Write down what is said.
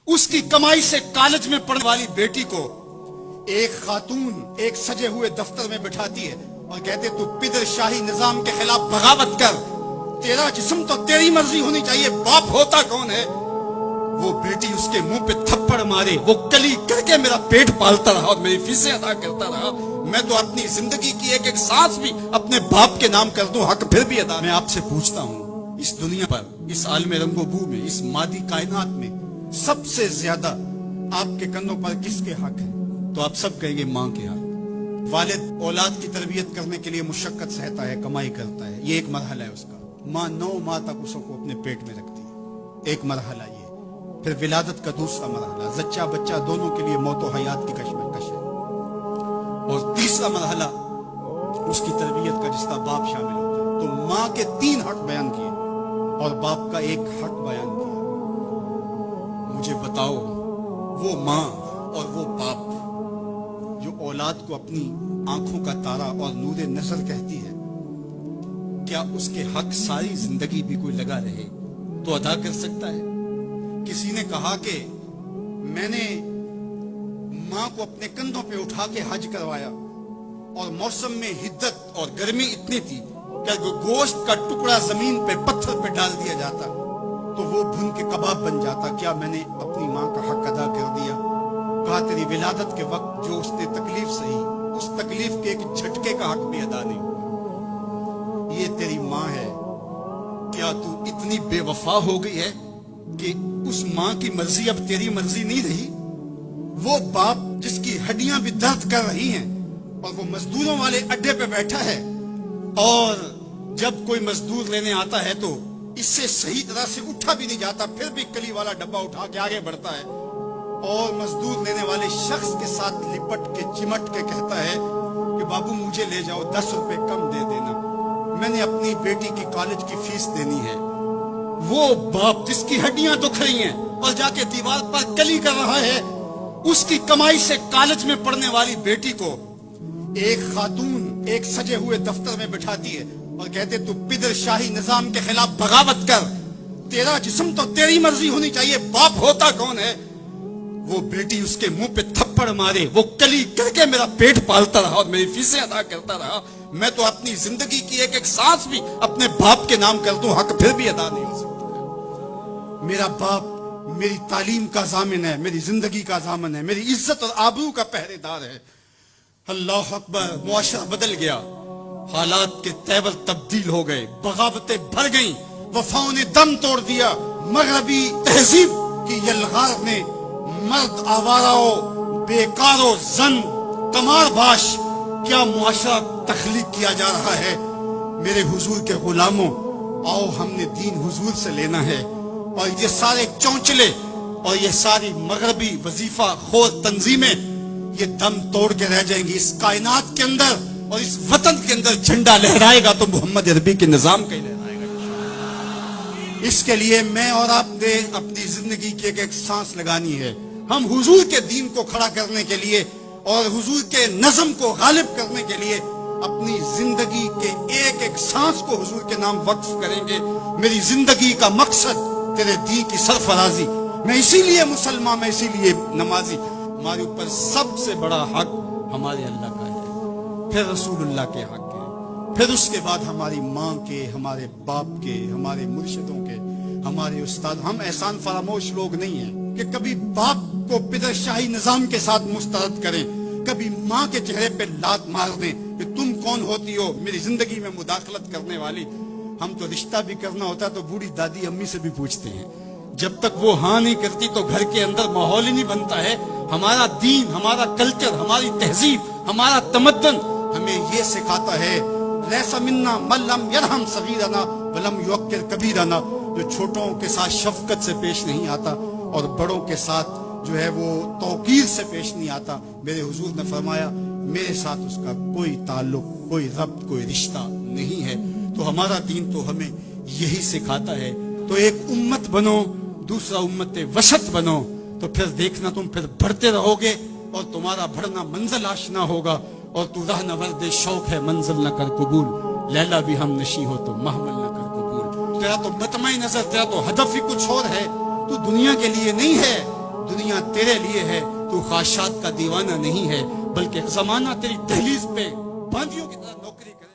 उसकी कमाई से कॉलेज में पढ़ने वाली बेटी को एक खातून एक सजे हुए दफ्तर में बिठाती है और कहते तू पिदर शाही निजाम के खिलाफ बगावत कर, तेरा जिस्म तो तेरी मर्जी होनी चाहिए, बाप होता कौन है। वो बेटी उसके मुंह पे थप्पड़ मारे, वो कली करके मेरा पेट पालता रहा और मेरी फीसें अदा करता रहा। मैं तो अपनी जिंदगी की एक एक सांस भी अपने बाप के नाम कर दूं, हक फिर भी अदा। मैं आपसे पूछता हूं, इस दुनिया पर, इस आलमे रंगोबू में, इस मादी कायनात में सबसे ज्यादा आपके कंधों पर किसके हक है? तो आप सब कहेंगे मां के हक। वालिद औलाद की तरबियत करने के लिए मुशक्कत सहता है, कमाई करता है, ये एक मरहला है उसका। मां 9 माह तक उसको अपने पेट में रखती है, एक मरहला ये। फिर विलादत का दूसरा मरहला, जच्चा बच्चा दोनों के लिए मौत और हयात की कशमकश है। और तीसरा मरहला उसकी तरबियत का, जिसका बाप शामिल होता है। तो मां के 3 हक बयान किए और बाप का एक हक बयान किया। मुझे बताओ, वो मां और वो बाप जो औलाद को अपनी आंखों का तारा और नूरे नजर कहती है, क्या उसके हक सारी जिंदगी भी कोई लगा रहे तो अदा कर सकता है? किसी ने कहा कि मैंने मां को अपने कंधों पे उठा के हज करवाया और मौसम में हिद्दत और गर्मी इतनी थी कि गोश्त का टुकड़ा जमीन पे पत्थर पे डाल दिया जाता तो वो भुन के कबाब बन जाता। क्या मैंने अपनी मां का हक अदा कर दिया? कहा तेरी विलादत के वक्त जो उसने तकलीफ सही, उस तकलीफ के एक झटके का हक भी अदा नहीं हुआ। ये तेरी मां है, क्या तू इतनी बेवफा हो गई है कि उस मां की मर्जी अब तेरी मर्जी नहीं रही? वो बाप जिसकी हड्डियां भी दर्द कर रही हैं और वो मजदूरों वाले अड्डे पे बैठा है, और जब कोई मजदूर लेने आता है तो इससे सही तरह से उठा भी नहीं जाता, फिर भी कली वाला डब्बा उठा के आगे बढ़ता है और मजदूर लेने वाले शख्स के साथ लिपट के चिमट के कहता है कि बाबू मुझे ले जाओ, 10 रुपए कम दे देना, मैंने अपनी बेटी की कॉलेज की फीस देनी है। वो बाप जिसकी हड्डियां दुख रही हैं और जाके दीवार पर कली कर रहा है, उसकी कमाई से कॉलेज में पढ़ने वाली बेटी को एक खातून एक सजे हुए दफ्तर में बिठाती है और कहते तू पिदर शाही निजाम के खिलाफ बगावत कर, तेरा जिस्म तो तेरी मर्जी होनी चाहिए, बाप होता कौन है। वो बेटी उसके मुंह पे थप्पड़ मारे, वो कली करके मेरा पेट पालता रहा और मेरी फीसें अदा करता रहा। मैं तो अपनी जिंदगी की एक एक सांस भी अपने बाप के नाम कर दूं, हक फिर भी अदा नहीं हो सकता। मेरा बाप मेरी तालीम का जामिन है, मेरी जिंदगी का जामिन है, मेरी इज्जत और आबरू का पहरेदार है। अल्लाह अकबर। मुआशरा बदल गया, हालात के तेवर तब्दील हो गए, बगावतें भर गईं, वफाओं ने दम तोड़ दिया। मगरबी तहजीब की यलगार ने मर्द आवाराओ, बेकारो, जन कमारबाश, क्या मुआशरा तख्लीक किया जा रहा है। मेरे हुजूर के गुलामों, आओ हमने दीन हुजूर से लेना है। और ये सारे चौंचले और ये सारी मगरबी वजीफा खोर तंजीमें ये दम तोड़ के रह जाएंगी। इस कायनात के अंदर और इस वतन के अंदर झंडा लहराएगा तो मोहम्मद अरबी के निजाम का ही लहराएगा। इसके लिए मैं और आपने अपनी जिंदगी की एक एक सांस लगानी है। हम हुजूर के दीन को खड़ा करने के लिए और हुजूर के नज़म को गालिब करने के लिए अपनी जिंदगी के एक एक सांस को हुजूर के नाम वक्फ करेंगे। मेरी जिंदगी का मकसद तेरे दीन की सरफराजी। मैं इसीलिए मुसलमान, मैं इसीलिए नमाजी। हमारे ऊपर सबसे बड़ा हक हमारे अल्लाह का है, फिर रसूलुल्लाह के हक है, फिर उसके बाद हमारी माँ के, हमारे बाप के, हमारे मुर्शिदों के, हमारे उस्ताद। हम एहसान फरामोश लोग नहीं हैं कि कभी बाप को पिदर शाही निजाम के साथ मुस्तरद करें, कभी माँ के चेहरे पे लात मार दें कि तुम कौन होती हो मेरी जिंदगी में मुदाखलत करने वाली। हम तो रिश्ता भी करना होता तो बूढ़ी दादी अम्मी से भी पूछते हैं, जब तक वो हाँ नहीं करती तो घर के अंदर माहौल ही नहीं बनता है। हमारा दीन, हमारा कल्चर, हमारी तहजीब, हमारा तमद्दन हमें ये सिखाता है, लैसा मिन्ना मल्लम यरहम सगीरना वलम युक्किर कबीरना, जो छोटों के साथ शफकत से पेश नहीं आता और बड़ों के साथ जो है वो तौकीर से पेश नहीं आता। मेरे हुजूर ने फरमाया मेरे साथ उसका कोई ताल्लुक, कोई रब्त, कोई रिश्ता नहीं है। तो हमारा दीन तो हमें यही सिखाता है। तो एक उम्मत बनो, दूसरा उम्मत वसत बनो, तो फिर देखना तुम फिर बढ़ते रहोगे और तुम्हारा बढ़ना मंजिल आशना होगा। और तू राह नवर्द शौक है मंजिल न कर कबूल, लैला भी हम नशी हो तो महमल न कर कबूल। तेरा तो मतमई नजर, तेरा तो हदफ ही कुछ और है। तू दुनिया के लिए नहीं है, دنیا تیرے لیے ہے، تو خواہشات کا دیوانہ نہیں ہے، بلکہ زمانہ تیری دہلیز پہ باندیوں کی طرح نوکری کرے۔